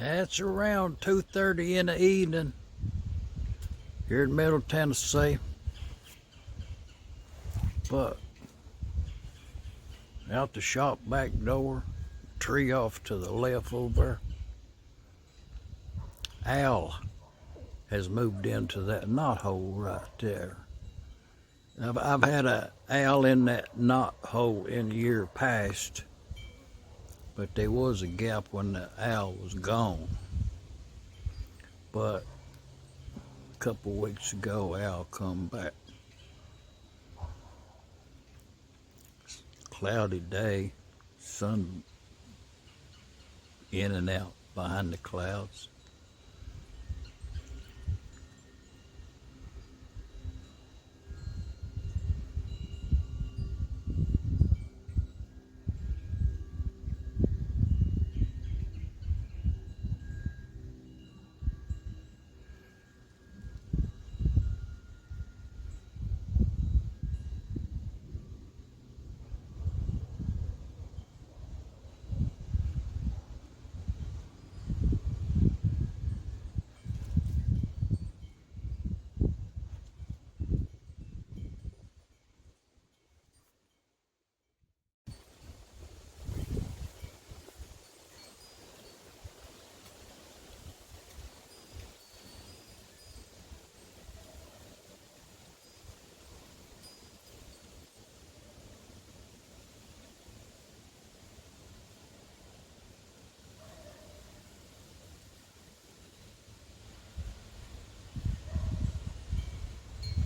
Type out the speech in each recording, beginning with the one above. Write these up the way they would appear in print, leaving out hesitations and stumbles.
It's around 2:30 in the evening here in Middle Tennessee. But out the shop back door, tree off to the left over there, owl has moved into that knot hole right there. I've had an owl in that knot hole in year past, but there was a gap when the owl was gone. But a couple weeks ago, owl come back. Cloudy day, sun in and out behind the clouds.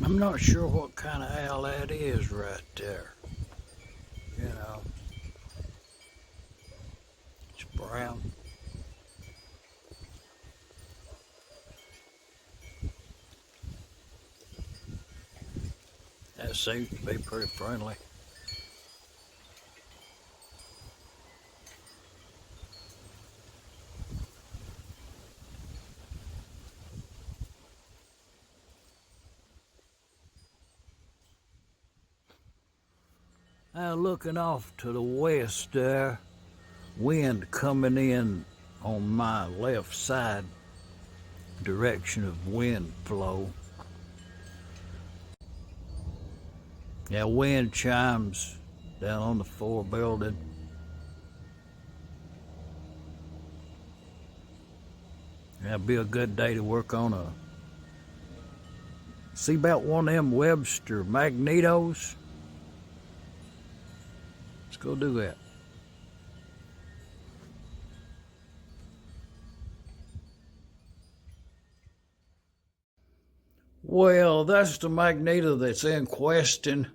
I'm not sure what kind of owl that is right there. You know, it's brown. That seems to be pretty friendly. Looking off to the west there, wind coming in on my left side, direction of wind flow. Yeah, wind chimes down on the 4 building. That'd be a good day to work on see about one of them Webster Magnetos. Let's go do that. Well, that's the magneto that's in question.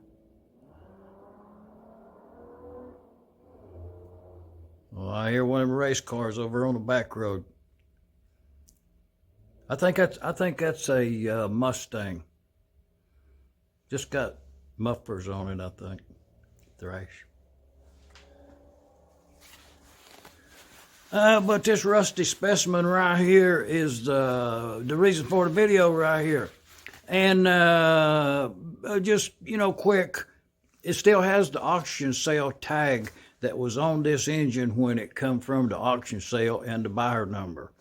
Well, I hear one of them race cars over on the back road. I think that's a Mustang. Just got mufflers on it, I think. Thrash. But this rusty specimen right here is the reason for the video right here. And just, quick, it still has the auction sale tag that was on this engine when it come from the auction sale and the buyer number.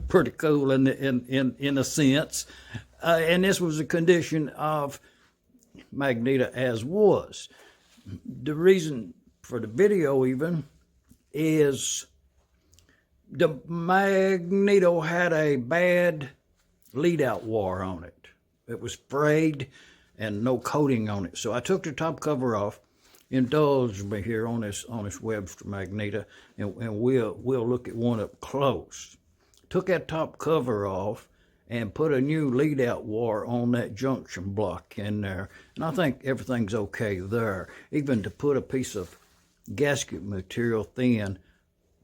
Pretty cool in a sense. And this was a condition of Magneto as was. The reason for the video even is the Magneto had a bad lead-out wire on it. It was frayed and no coating on it. So I took the top cover off. Indulge me here on this Webster Magneto, and we'll look at one up close. Took that top cover off and put a new lead-out wire on that junction block in there, and I think everything's okay there. Even to put a piece of gasket material thin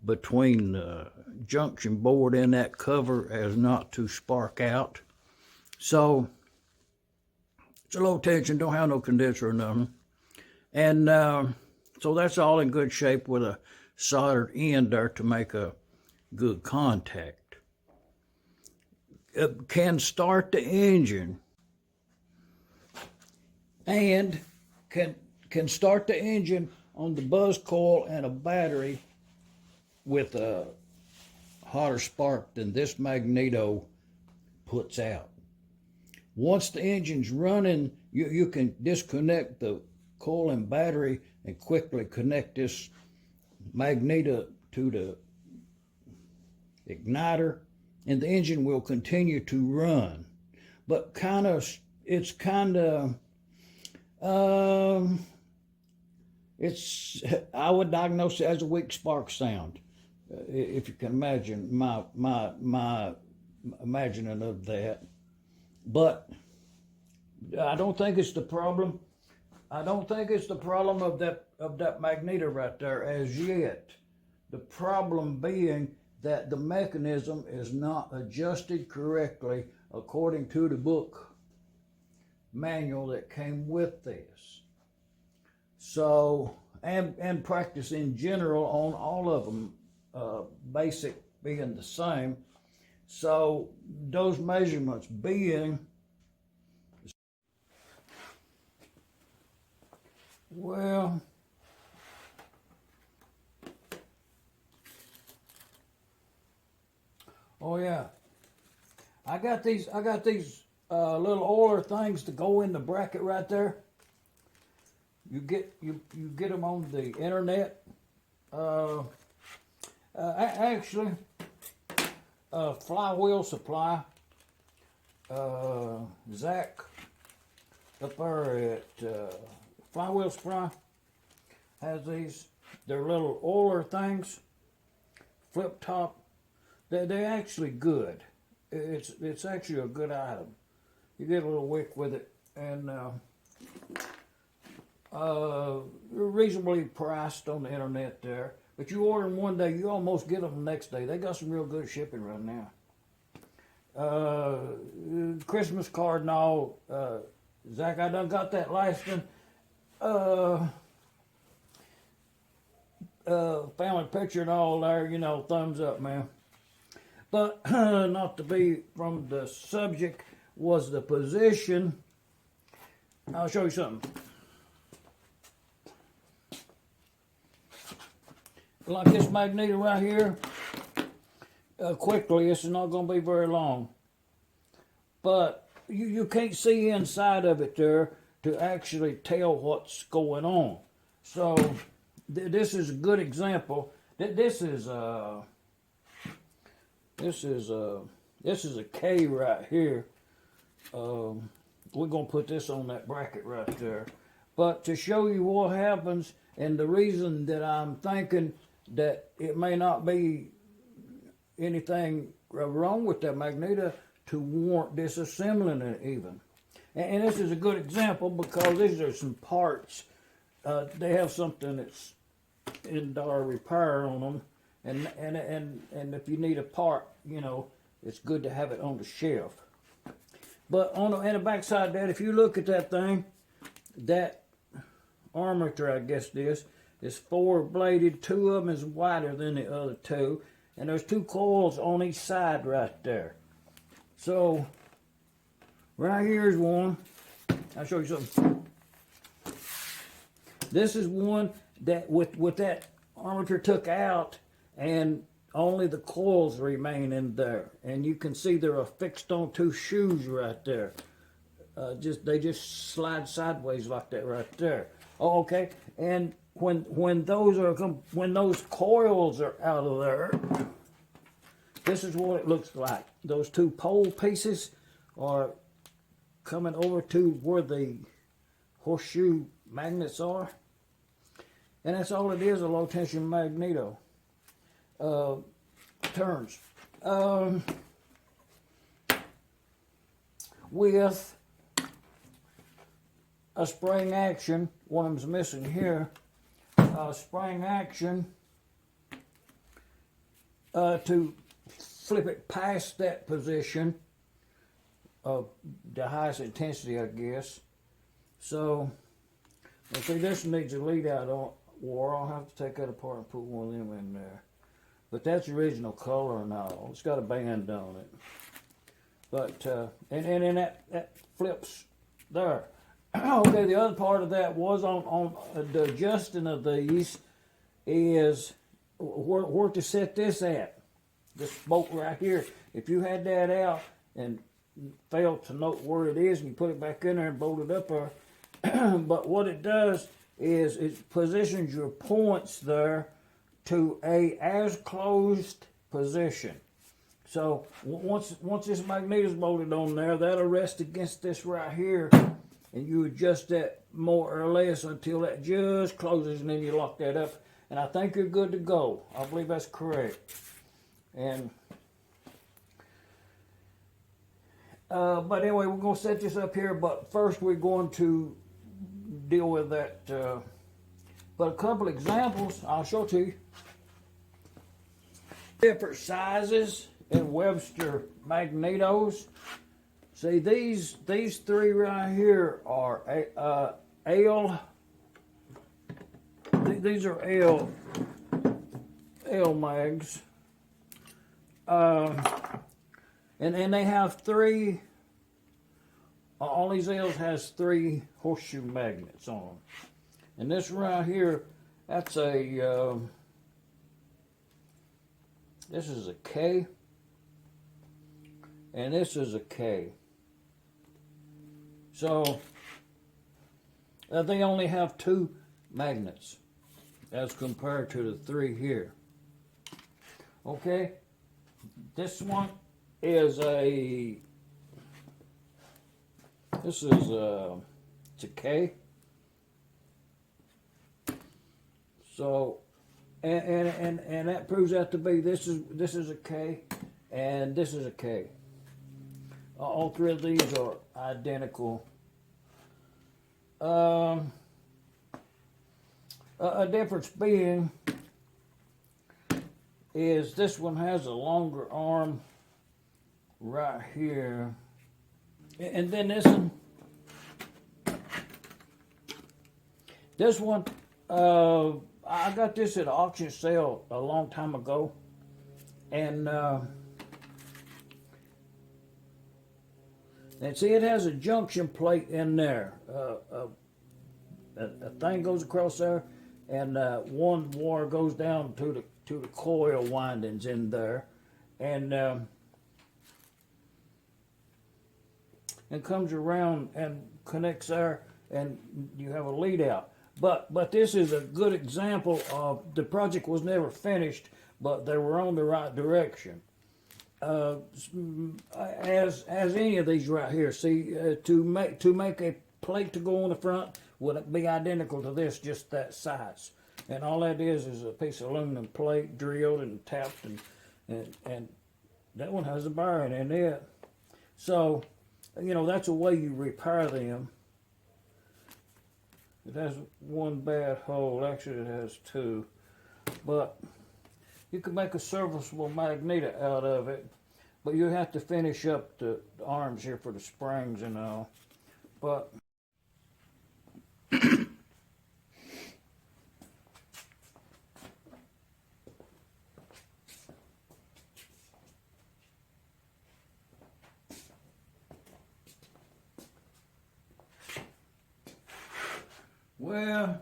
between the junction board and that cover as not to spark out. So it's a low tension, don't have no condenser or nothing. And so that's all in good shape with a soldered end there to make a good contact. It can start the engine and can start the engine on the buzz coil and a battery with a hotter spark than this magneto puts out. Once the engine's running, you can disconnect the coil and battery and quickly connect this magneto to the igniter, and the engine will continue to run. But it's I would diagnose it as a weak spark sound, if you can imagine my imagining of that. But I don't think it's the problem. I don't think it's the problem of that magneto right there as yet. The problem being that the mechanism is not adjusted correctly according to the book manual that came with this. So, and practice in general on all of them, basic being the same. So those measurements being, well, oh yeah, I got these little oiler things to go in the bracket right there. You get them on the internet. Actually, Flywheel Supply, Zach up there at Flywheel Supply has these. They're little oiler things, flip top. They're actually good. It's actually a good item. You get a little wick with it, and reasonably priced on the internet there. But you order them one day, you almost get them the next day. They got some real good shipping right now. Christmas card and all. Zach, I done got that last one. Family picture and all there, you know, thumbs up, man. But not to be from the subject was the position. I'll show you something. Like this magneto right here, quickly, this is not going to be very long. But you can't see inside of it there to actually tell what's going on. So this is a good example. This is a K right here. We're going to put this on that bracket right there. But to show you what happens, and the reason that I'm thinking that it may not be anything wrong with that magneto to warrant disassembling it even. And this is a good example because these are some parts. They have something that's in dollar repair on them. And if you need a part, you know, it's good to have it on the shelf. But on the backside of that, if you look at that thing, that armature, I guess this, is 4-bladed. 2 of them is wider than the other 2. And there's 2 coils on each side right there. So, right here's one. I'll show you something. This is one that with that armature took out and only the coils remain in there. And you can see they're affixed on 2 shoes right there. They just slide sideways like that right there. Oh, okay. And when those coils are out of there, this is what it looks like. Those 2 pole pieces are coming over to where the horseshoe magnets are. And that's all it is, a low tension magneto. Turns. With a spring action, one of them's missing here, spring action to flip it past that position of the highest intensity, I guess. So, see, this needs a lead out on war. I'll have to take that apart and put one of them in there. But that's the original color and all. It's got a band on it. But, and then that flips there. Okay, the other part of that was on the adjusting of these is where to set this at. this bolt right here, if you had that out and failed to note where it is and you put it back in there and bolt it up there, but what it does is it positions your points there to a as closed position. So once this magnet is bolted on there, that'll rest against this right here, and you adjust that more or less until that just closes, and then you lock that up. And I think you're good to go. I believe that's correct. And but anyway, we're going to set this up here. But first, we're going to deal with that. But a couple examples I'll show to you. Different sizes in Webster Magnetos. See, these three right here are L. These are L mags, and they have three. All these L's has 3 horseshoe magnets on them, and this right here, that's a. This is a K, and this is a K. So they only have 2 magnets as compared to the 3 here. Okay, this one is a. This is it's a K. So. And that proves out to be this is a K, and this is a K. All 3 of these are identical. A difference being is this one has a longer arm right here, and then this one. I got this at an auction sale a long time ago, and see, it has a junction plate in there. A thing goes across there, and one wire goes down to the coil windings in there, and comes around and connects there, and you have a lead out. But this is a good example of the project was never finished, but they were on the right direction. As any of these right here, see, to make a plate to go on the front would be identical to this, just that size. And all that is a piece of aluminum plate drilled and tapped, and that one has a bearing in it. So, you know, that's a way you repair them. It has one bad hole. Actually, it has 2. But you can make a serviceable magneto out of it. But you have to finish up the arms here for the springs and all. But well,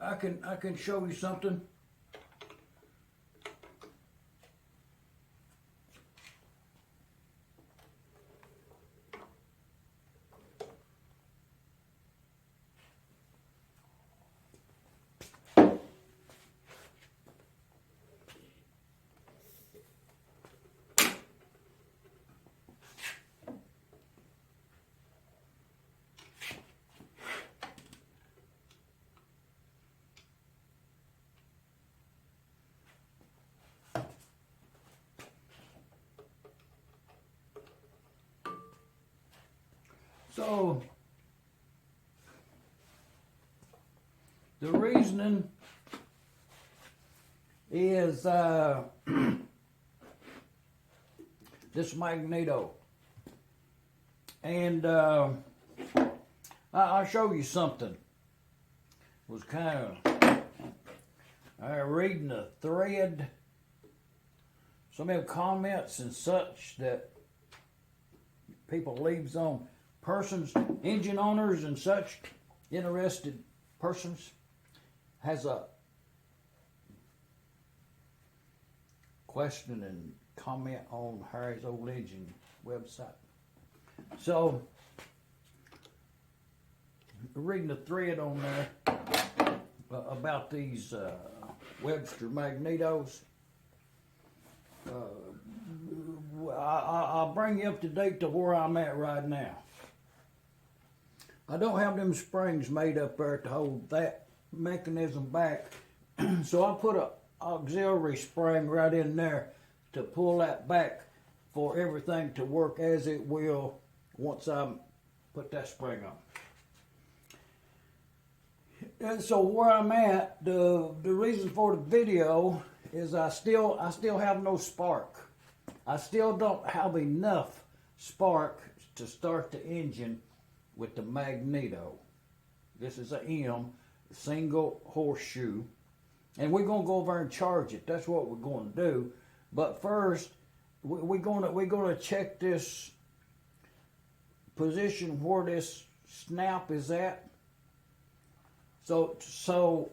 I can show you something. So the reasoning is this magneto, and I'll show you something. Was kind of reading the thread, some of the comments and such that people leaves on persons, engine owners and such, interested persons, has a question and comment on Harry's old engine website. So, reading the thread on there about these Webster Magnetos. I'll bring you up to date to where I'm at right now. I don't have them springs made up there to hold that mechanism back, so I put a auxiliary spring right in there to pull that back for everything to work as it will once I put that spring on. And so where I'm at, the reason for the video is I still have no spark. I still don't have enough spark to start the engine with the Magneto. This is a M, single horseshoe. And we're going to go over and charge it. That's what we're going to do. But first, we're going to check this position where this snap is at. So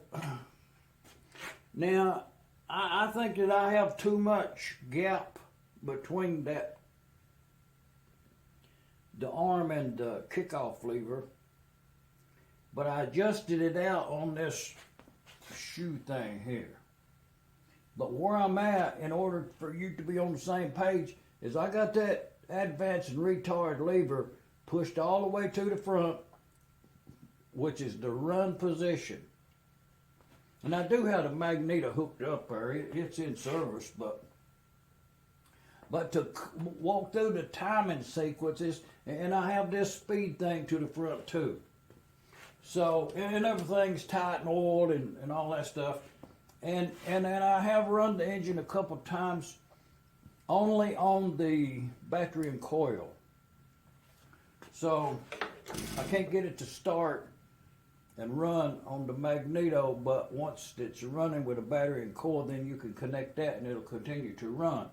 now I think that I have too much gap between the arm and the kickoff lever, but I adjusted it out on this shoe thing here. But where I'm at, in order for you to be on the same page, is I got that advance and retard lever pushed all the way to the front, which is the run position. And I do have the Magneto hooked up there. It's in service, but to walk through the timing sequences, and I have this speed thing to the front too. So, and everything's tight and oiled and all that stuff. And then I have run the engine a couple times only on the battery and coil. So, I can't get it to start and run on the Magneto, but once it's running with a battery and coil, then you can connect that and it'll continue to run.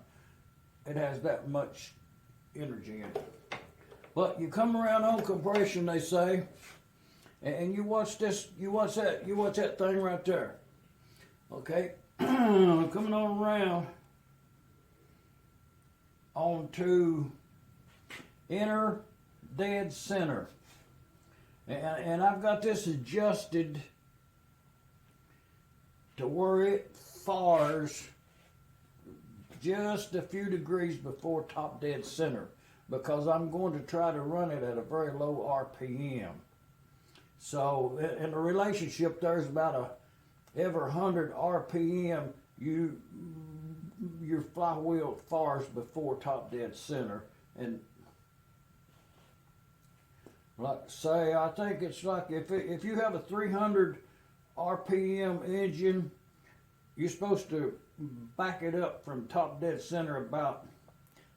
It has that much energy in it. But you come around on compression, they say, and you watch this, you watch that thing right there. Okay, I'm coming on around onto inner dead center. And I've got this adjusted to where it fires just a few degrees before top dead center, because I'm going to try to run it at a very low RPM. So in the relationship, there's about every 100 RPM your flywheel fires before top dead center. And like say, I think it's like if you have a 300 RPM engine, you're supposed to back it up from top dead center about,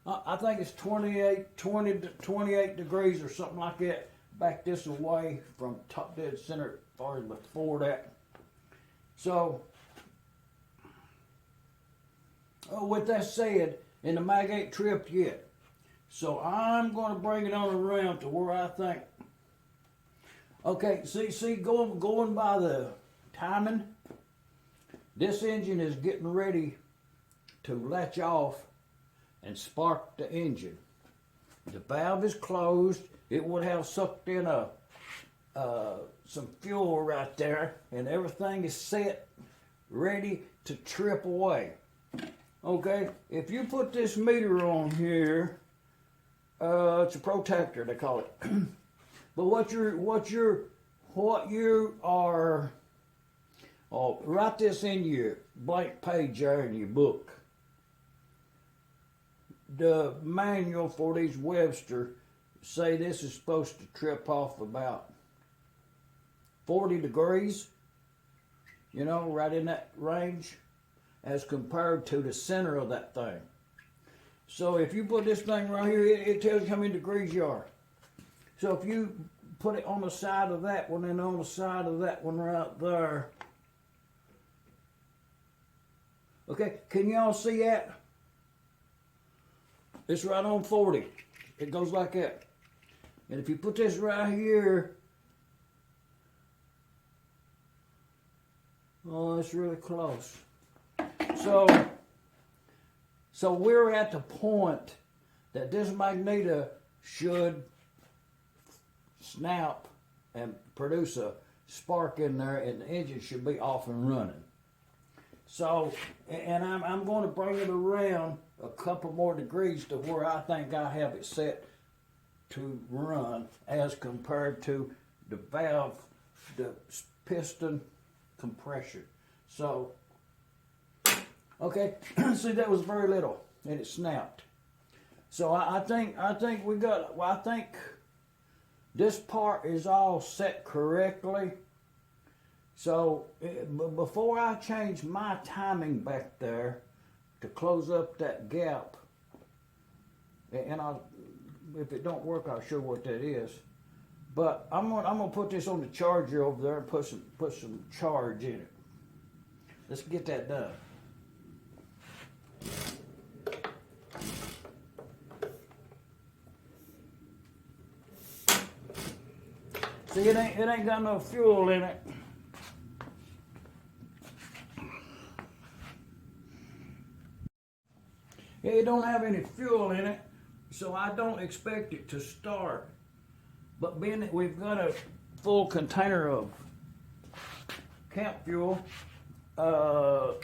I think it's 20 to 28 degrees or something like that, back this away from top dead center as far as before that. So, with that said, and the mag ain't tripped yet. So I'm going to bring it on around to where I think. Okay, see, going by the timing, this engine is getting ready to latch off and spark the engine. The valve is closed. It would have sucked in some fuel right there, and everything is set, ready to trip away. Okay, if you put this meter on here, it's a protector, they call it. But what you are, write this in your blank page there in your book. The manual for these Webster say this is supposed to trip off about 40 degrees, you know, right in that range, as compared to the center of that thing. So if you put this thing right here, it tells you how many degrees you are. So if you put it on the side of that one and on the side of that one right there. Okay, can y'all see that? It's right on 40. It goes like that. And if you put this right here, oh, it's really close. So we're at the point that this magneto should snap and produce a spark in there, and the engine should be off and running. So, and I'm going to bring it around a couple more degrees to where I think I have it set to run as compared to the valve, the piston compression. So, okay, see, that was very little, and it snapped. So I think we got. Well, I think this part is all set correctly. So before I change my timing back there to close up that gap, and if it don't work, I'll show what that is. But I'm gonna put this on the charger over there and put some charge in it. Let's get that done. See, it ain't got no fuel in it. It don't have any fuel in it, so I don't expect it to start. But being that we've got a full container of camp fuel, I'll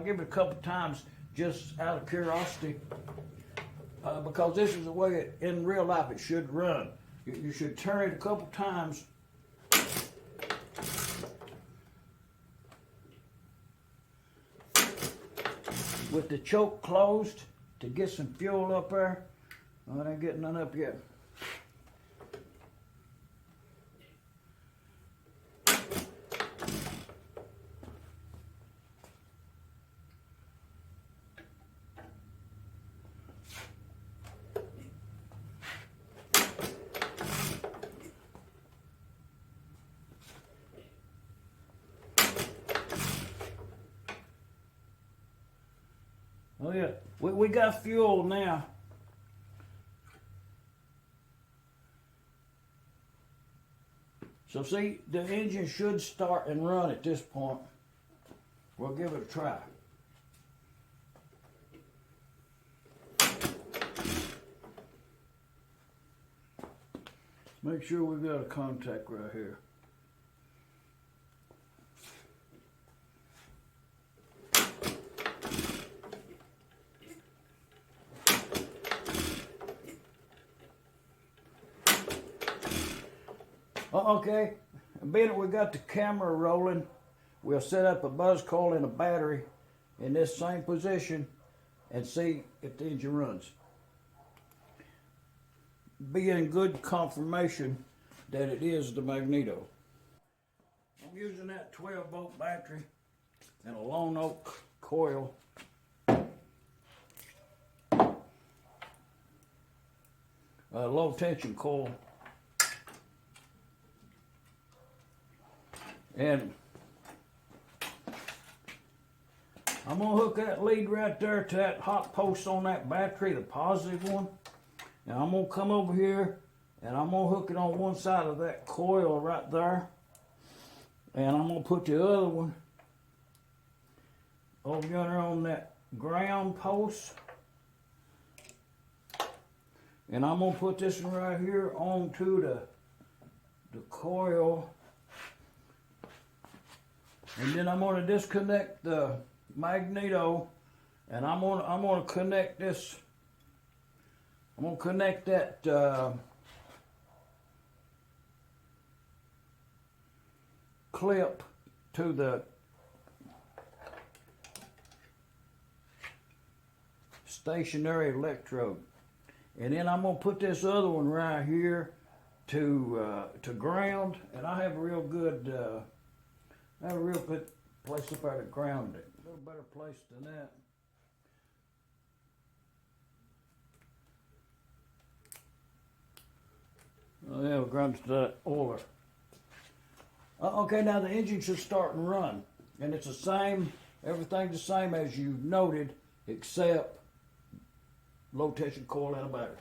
give it a couple times just out of curiosity, because this is the way it, in real life, it should run. You should turn it a couple times with the choke closed to get some fuel up there. Oh, I ain't getting none up yet. Oh yeah, we got fuel now. So see, the engine should start and run at this point. We'll give it a try. Make sure we've got a contact right here. Okay, being that we got the camera rolling, we'll set up a buzz coil and a battery in this same position and see if the engine runs. Being good confirmation that it is the magneto. I'm using that 12-volt battery and a lone oak coil. A low tension coil. And I'm going to hook that lead right there to that hot post on that battery, the positive one. And I'm going to come over here and I'm going to hook it on one side of that coil right there. And I'm going to put the other one over yonder on that ground post. And I'm going to put this one right here onto the coil. And then I'm going to disconnect the magneto, and I'm going to connect this. I'm going to connect that clip to the stationary electrode, and then I'm going to put this other one right here to ground. And I have a real good place up there to ground it. A little better place than that. Oh yeah, we'll ground it to that oiler. Okay, now the engine should start and run. And it's the same, everything's the same as you noted, except low tension coil and a battery.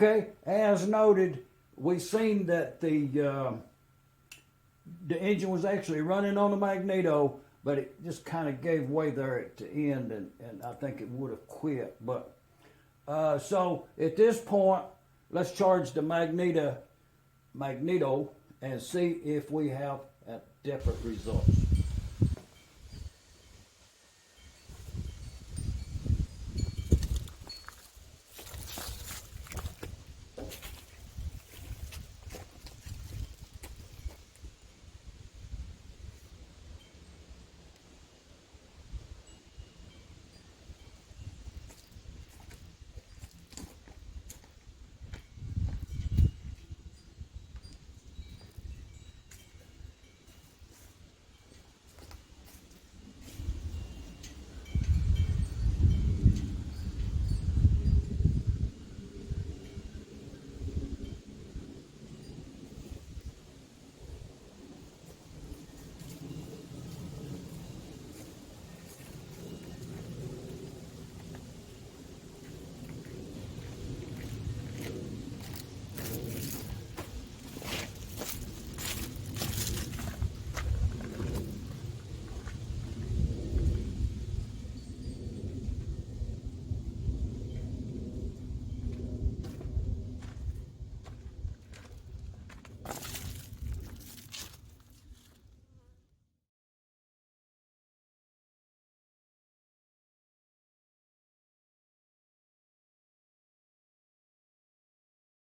Okay, as noted, we seen that the engine was actually running on the magneto, but it just kind of gave way there at the end, and I think it would have quit. But so at this point, let's charge the magneto and see if we have different results.